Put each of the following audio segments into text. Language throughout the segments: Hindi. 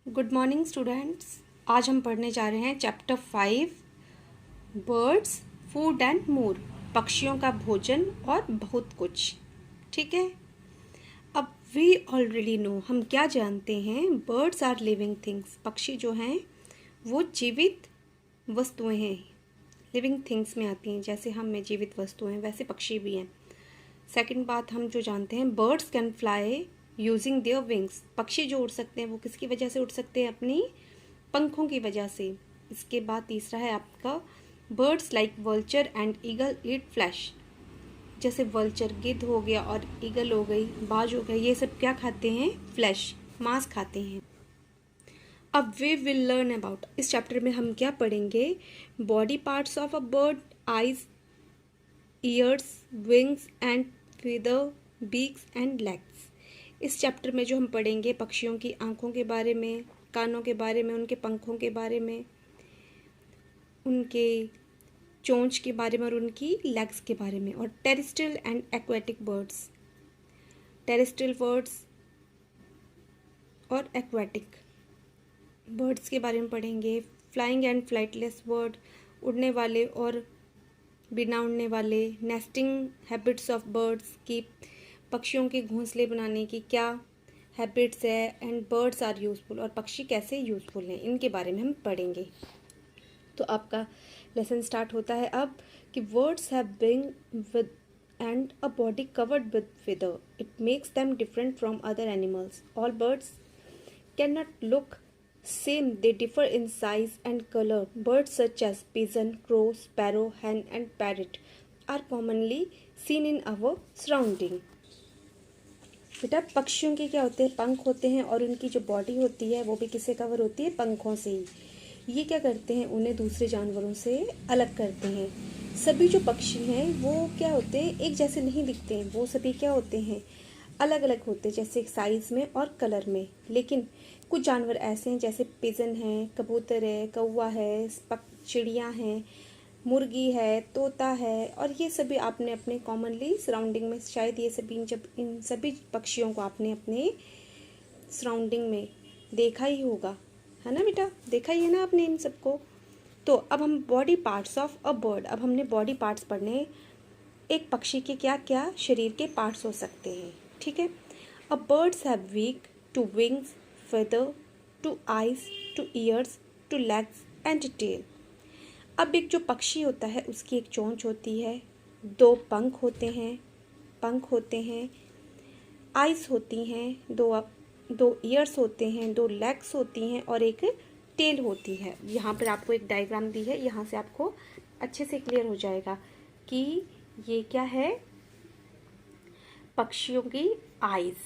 Good morning students. आज हम पढ़ने जा रहे हैं chapter 5 birds food and more, पक्षियों का भोजन और बहुत कुछ। ठीक है, अब वी ऑलरेडी नो, हम क्या जानते हैं, बर्ड्स आर लिविंग थिंग्स। पक्षी जो हैं वो जीवित वस्तुएं हैं, लिविंग थिंग्स में आती हैं। जैसे हम में जीवित वस्तुएं हैं वैसे पक्षी भी हैं। सेकंड बात हम जो जानते हैं, birds can fly using their wings. पक्षी जो उड़ सकते हैं वो किसकी वजह से उड़ सकते हैं? अपनी पंखों की वजह से। इसके बाद तीसरा है आपका, birds like vulture and eagle eat flash. जैसे वल्चर गिद्ध हो गया और ईगल हो गई, बाज हो गया, ये सब क्या खाते हैं? फ्लैश, मांस खाते हैं। अब वी विल लर्न अबाउट, इस चैप्टर में हम क्या पढ़ेंगे? Body parts of a bird, eyes, years, wings and feather, beaks and legs। इस चैप्टर में जो हम पढ़ेंगे पक्षियों की आंखों के बारे में, कानों के बारे में, उनके पंखों के बारे में, उनके चोंच के बारे में और उनकी लेग्स के बारे में। और terrestrial and aquatic birds, terrestrial birds और एक्वेटिक बर्ड्स के बारे में पढ़ेंगे। फ्लाइंग एंड फ्लाइटलेस बर्ड, उड़ने वाले और बिना उड़ने वाले। नेस्टिंग हैबिट्स ऑफ बर्ड्स की, पक्षियों के घोंसले बनाने की क्या हैबिट्स है। एंड बर्ड्स आर यूजफुल, और पक्षी कैसे यूजफुल हैं, इनके बारे में हम पढ़ेंगे। तो आपका लेसन स्टार्ट होता है अब कि words have wing with and a body covered with feather। It makes them different from other animals. All birds can not look same, they differ in size and color. Birds such as pigeon, crow, sparrow, hen and parrot are commonly seen in our surrounding। बेटा पक्षियों के क्या होते हैं? पंख होते हैं, और उनकी जो बॉडी होती है वो भी किससे कवर होती है? पंखों से ही। ये क्या करते हैं? उन्हें दूसरे जानवरों से अलग करते हैं। सभी जो पक्षी हैं वो क्या होते हैं? एक जैसे नहीं दिखते हैं, वो सभी क्या होते हैं? अलग अलग होते हैं, जैसे साइज में और कलर में। लेकिन कुछ जानवर ऐसे हैं, जैसे पिजन है, कबूतर है, कौवा है, चिड़ियाँ हैं, मुर्गी है, तोता है, और ये सभी आपने अपने कॉमनली सराउंडिंग में, शायद ये सभी, जब इन सभी पक्षियों को आपने अपने सराउंडिंग में देखा ही होगा, है ना बेटा? देखा ही है ना आपने इन सबको। तो अब हम body parts of a bird, अब हमने बॉडी पार्ट्स पढ़ने। एक पक्षी के क्या क्या शरीर के पार्ट्स हो सकते हैं, ठीक है? A birds have weak two wings, feather, to eyes, to ears, to legs and tail। अब एक जो पक्षी होता है उसकी एक चोंच होती है, दो पंख होते हैं, आइज होती हैं, दो ईयर्स होते हैं, दो लेग्स होती हैं और एक टेल होती है। यहाँ पर आपको एक डायग्राम दी है, यहाँ से आपको अच्छे से क्लियर हो जाएगा कि ये क्या है? पक्षियों की आइज,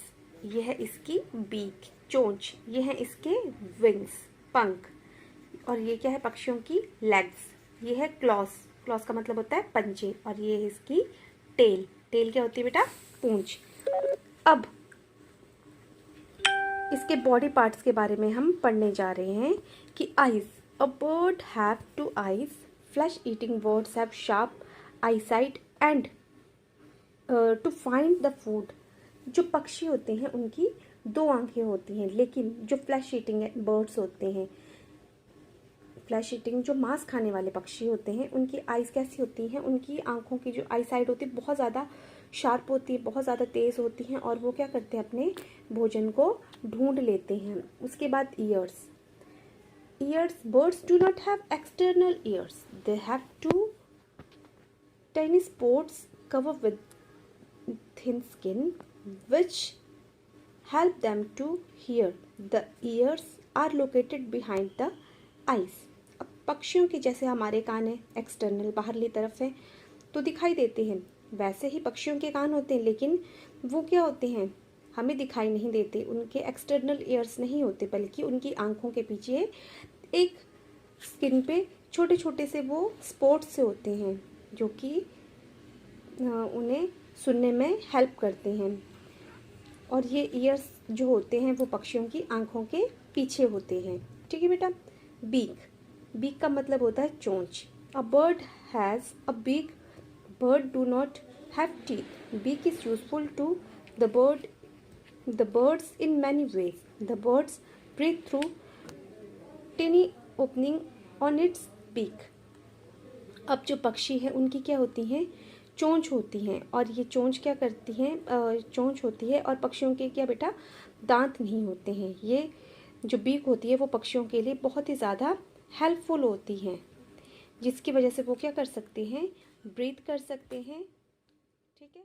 ये है इसकी बीक, चोंच, ये है इसके विंग्स, पंख, और ये क्या है? पक्षियों की लेग्स, ये है क्लॉस, क्लॉस का मतलब होता है पंजे, और ये है इसकी टेल, टेल क्या होती है बेटा? पूंछ। अब इसके बॉडी पार्ट्स के बारे में हम पढ़ने जा रहे हैं कि eyes, a bird have two eyes, flesh eating birds have sharp eyesight and to find the food. जो पक्षी होते हैं उनकी दो आंखें होती हैं, लेकिन जो फ्लैश ईटिंग बर्ड्स होते हैं, फ्लैश ईटिंग जो मांस खाने वाले पक्षी होते हैं, उनकी आइज कैसी होती हैं? उनकी आंखों की जो आई साइड होती है बहुत ज़्यादा शार्प होती है, बहुत ज़्यादा तेज़ होती हैं, और वो क्या करते हैं? अपने भोजन को ढूंढ लेते हैं। उसके बाद ears, ears, birds do not have external ears, they have two tiny spots cover with thin skin which help them to hear। the ears are located behind the eyes। अब पक्षियों के जैसे हमारे कान हैं, एक्सटर्नल बाहरली तरफ है, तो दिखाई देते हैं, वैसे ही पक्षियों के कान होते हैं, लेकिन वो क्या होते हैं? हमें दिखाई नहीं देते। उनके एक्सटर्नल ईयर्स नहीं होते, बल्कि उनकी आंखों के पीछे एक स्किन पे छोटे छोटे से वो स्पॉट्स से होते हैं, जो कि उन्हें सुनने में हेल्प करते हैं। और ये ईयर्स जो होते हैं वो पक्षियों की आंखों के पीछे होते हैं, ठीक है बेटा? बीक, बीक का मतलब होता है चोंच। A bird has a beak, bird do not have teeth. Beak is useful to the birds in many ways. The birds breathe through tiny opening on its beak. अब जो पक्षी है उनकी क्या होती हैं, चोंच होती हैं, और ये चोंच क्या करती हैं, चोंच होती है, और पक्षियों के क्या बेटा, दांत नहीं होते हैं। ये जो बीक होती है वो पक्षियों के लिए बहुत ही ज़्यादा हेल्पफुल होती हैं, जिसकी वजह से वो क्या कर सकते हैं, ब्रीथ कर सकते हैं। ठीक है।